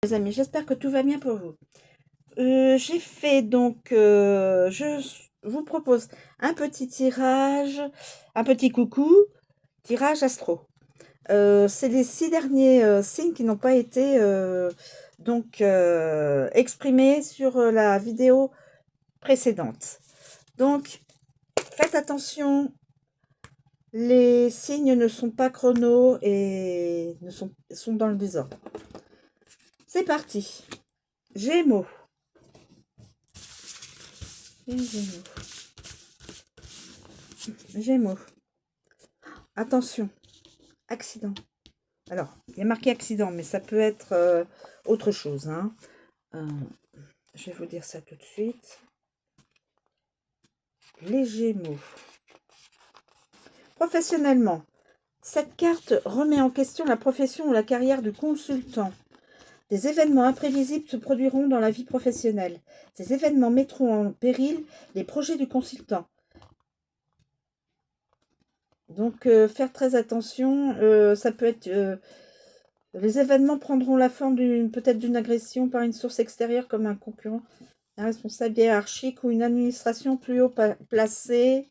Les amis, j'espère que tout va bien pour vous. J'ai fait donc, je vous propose un petit tirage, un petit coucou, tirage astro. C'est les 6 derniers signes qui n'ont pas été exprimés sur la vidéo précédente. Donc, faites attention, les signes ne sont pas chrono et sont dans le désordre. C'est parti. Gémeaux. Gémeaux. Gémeaux. Attention, accident. Alors, il y a marqué accident, mais ça peut être autre chose, hein. Je vais vous dire ça tout de suite. Les Gémeaux. Professionnellement, cette carte remet en question la profession ou la carrière du consultant. Des événements imprévisibles se produiront dans la vie professionnelle. Ces événements mettront en péril les projets du consultant. Donc, faire très attention, ça peut être... les événements prendront la forme peut-être d'une agression par une source extérieure comme un concurrent, un responsable hiérarchique ou une administration plus haut placée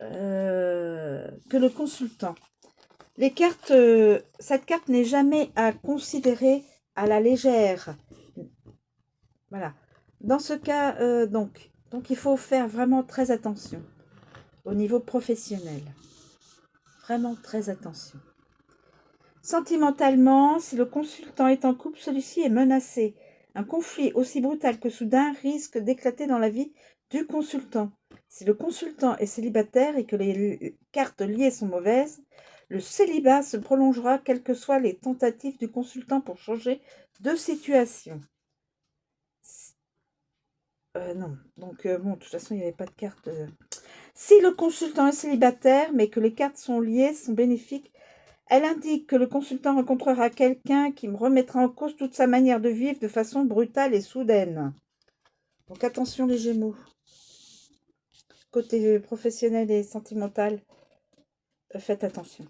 que le consultant. Les cartes, cette carte n'est jamais à considérer à la légère. Voilà. Dans ce cas, donc il faut faire vraiment très attention au niveau professionnel. Vraiment très attention. Sentimentalement, si le consultant est en couple, celui-ci est menacé. Un conflit aussi brutal que soudain risque d'éclater dans la vie du consultant. Si le consultant est célibataire et que les cartes liées sont mauvaises, le célibat se prolongera quelles que soient les tentatives du consultant pour changer de situation. Non, donc bon, de toute façon, il n'y avait pas de carte. Si le consultant est célibataire, mais que les cartes sont liées, sont bénéfiques, elle indique que le consultant rencontrera quelqu'un qui me remettra en cause toute sa manière de vivre de façon brutale et soudaine. Donc attention les Gémeaux. Côté professionnel et sentimental, faites attention.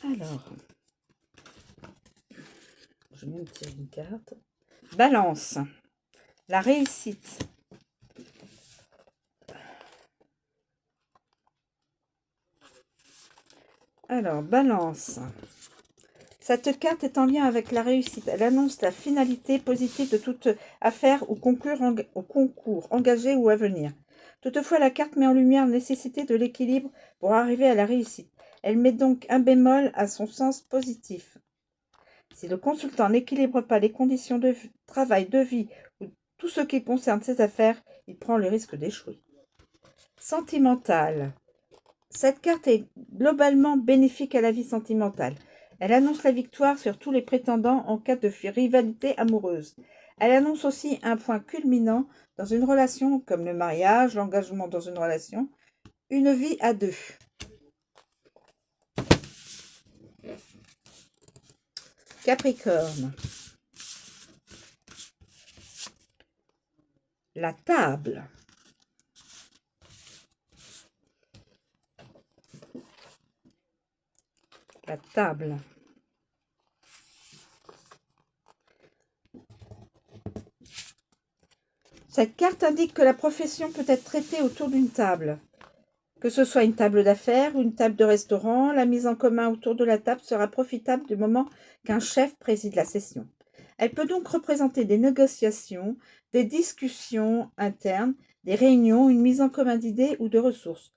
Alors, je vais même tirer une carte. Balance. La réussite. Alors, Balance. Cette carte est en lien avec la réussite. Elle annonce la finalité positive de toute affaire ou concours engagé ou à venir. Toutefois, la carte met en lumière la nécessité de l'équilibre pour arriver à la réussite. Elle met donc un bémol à son sens positif. Si le consultant n'équilibre pas les conditions de travail, de vie ou tout ce qui concerne ses affaires, il prend le risque d'échouer. Sentimental. Cette carte est globalement bénéfique à la vie sentimentale. Elle annonce la victoire sur tous les prétendants en cas de rivalité amoureuse. Elle annonce aussi un point culminant dans une relation comme le mariage, l'engagement dans une relation, une vie à deux. Capricorne. La table. La table. Cette carte indique que la profession peut être traitée autour d'une table. Que ce soit une table d'affaires ou une table de restaurant, la mise en commun autour de la table sera profitable du moment qu'un chef préside la session. Elle peut donc représenter des négociations, des discussions internes, des réunions, une mise en commun d'idées ou de ressources.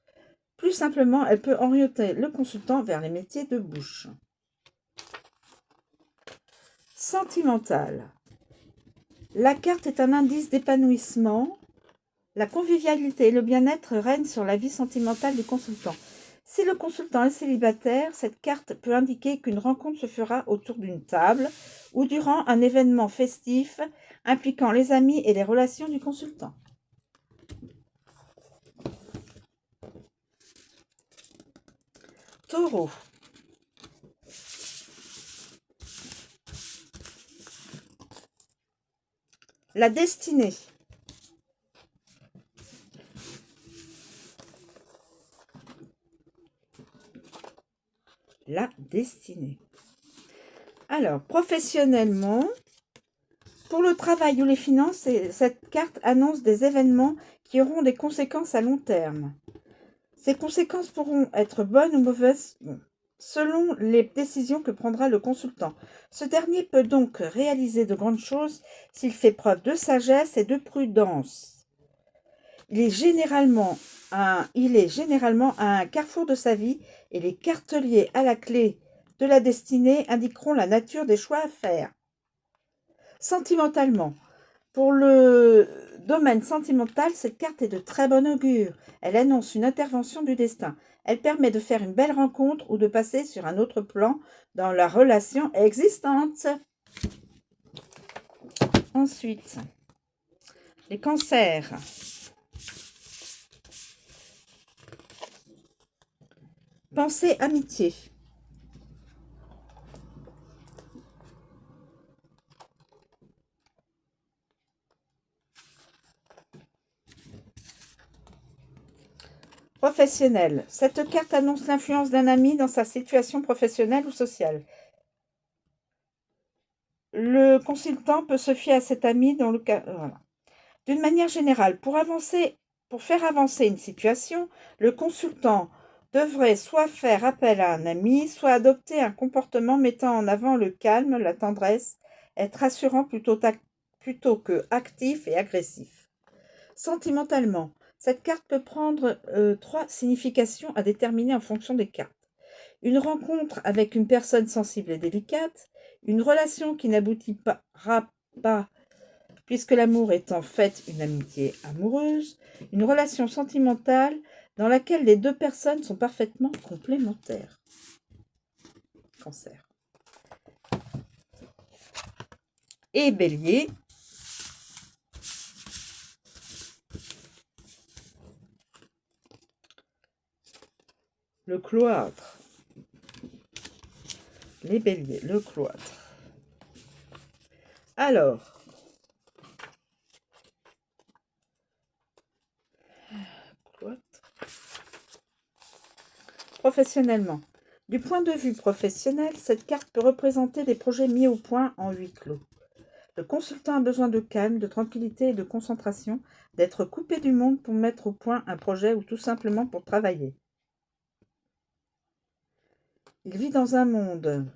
Plus simplement, elle peut orienter le consultant vers les métiers de bouche. Sentimental. La carte est un indice d'épanouissement. La convivialité et le bien-être règnent sur la vie sentimentale du consultant. Si le consultant est célibataire, cette carte peut indiquer qu'une rencontre se fera autour d'une table ou durant un événement festif impliquant les amis et les relations du consultant. Taureau. La destinée. la destinée. Alors, professionnellement, pour le travail ou les finances, cette carte annonce des événements qui auront des conséquences à long terme. Ces conséquences pourront être bonnes ou mauvaises selon les décisions que prendra le consultant. Ce dernier peut donc réaliser de grandes choses s'il fait preuve de sagesse et de prudence. Il est généralement à un carrefour de sa vie et les carteliers à la clé de la destinée indiqueront la nature des choix à faire. Sentimentalement, pour le domaine sentimental, cette carte est de très bon augure. Elle annonce une intervention du destin. Elle permet de faire une belle rencontre ou de passer sur un autre plan dans la relation existante. Ensuite, les cancers. Pensée amitié. Professionnel. Cette carte annonce l'influence d'un ami dans sa situation professionnelle ou sociale. Le consultant peut se fier à cet ami dans le cas. Voilà. D'une manière générale, pour faire avancer une situation, le consultant devrait soit faire appel à un ami, soit adopter un comportement mettant en avant le calme, la tendresse, être rassurant plutôt que actif et agressif. Sentimentalement, cette carte peut prendre 3 significations à déterminer en fonction des cartes. Une rencontre avec une personne sensible et délicate, une relation qui n'aboutira pas puisque l'amour est en fait une amitié amoureuse, une relation sentimentale dans laquelle les deux personnes sont parfaitement complémentaires. Cancer. Et Bélier. Le cloître. Les Béliers, le cloître. Alors, professionnellement. Du point de vue professionnel, cette carte peut représenter des projets mis au point en huis clos. Le consultant a besoin de calme, de tranquillité et de concentration, d'être coupé du monde pour mettre au point un projet ou tout simplement pour travailler. Il vit dans un monde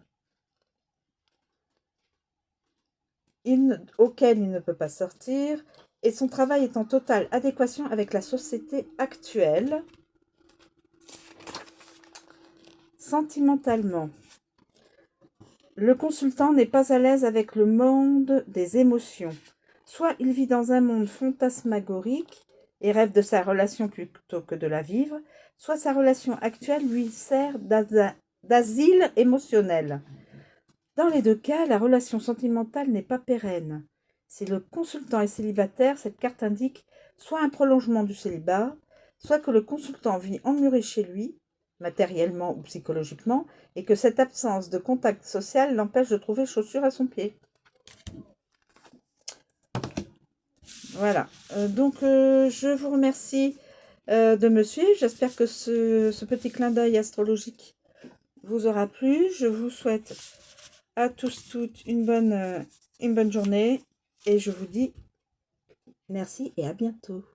auquel il ne peut pas sortir et son travail est en totale adéquation avec la société actuelle. Sentimentalement, le consultant n'est pas à l'aise avec le monde des émotions. Soit il vit dans un monde fantasmagorique et rêve de sa relation plutôt que de la vivre, soit sa relation actuelle lui sert d'asile émotionnel. Dans les deux cas, la relation sentimentale n'est pas pérenne. Si le consultant est célibataire, cette carte indique soit un prolongement du célibat, soit que le consultant vit emmuré chez lui, matériellement ou psychologiquement, et que cette absence de contact social l'empêche de trouver chaussure à son pied. Voilà. Donc, je vous remercie de me suivre. J'espère que ce petit clin d'œil astrologique vous aura plu. Je vous souhaite à tous, toutes une bonne journée et je vous dis merci et à bientôt.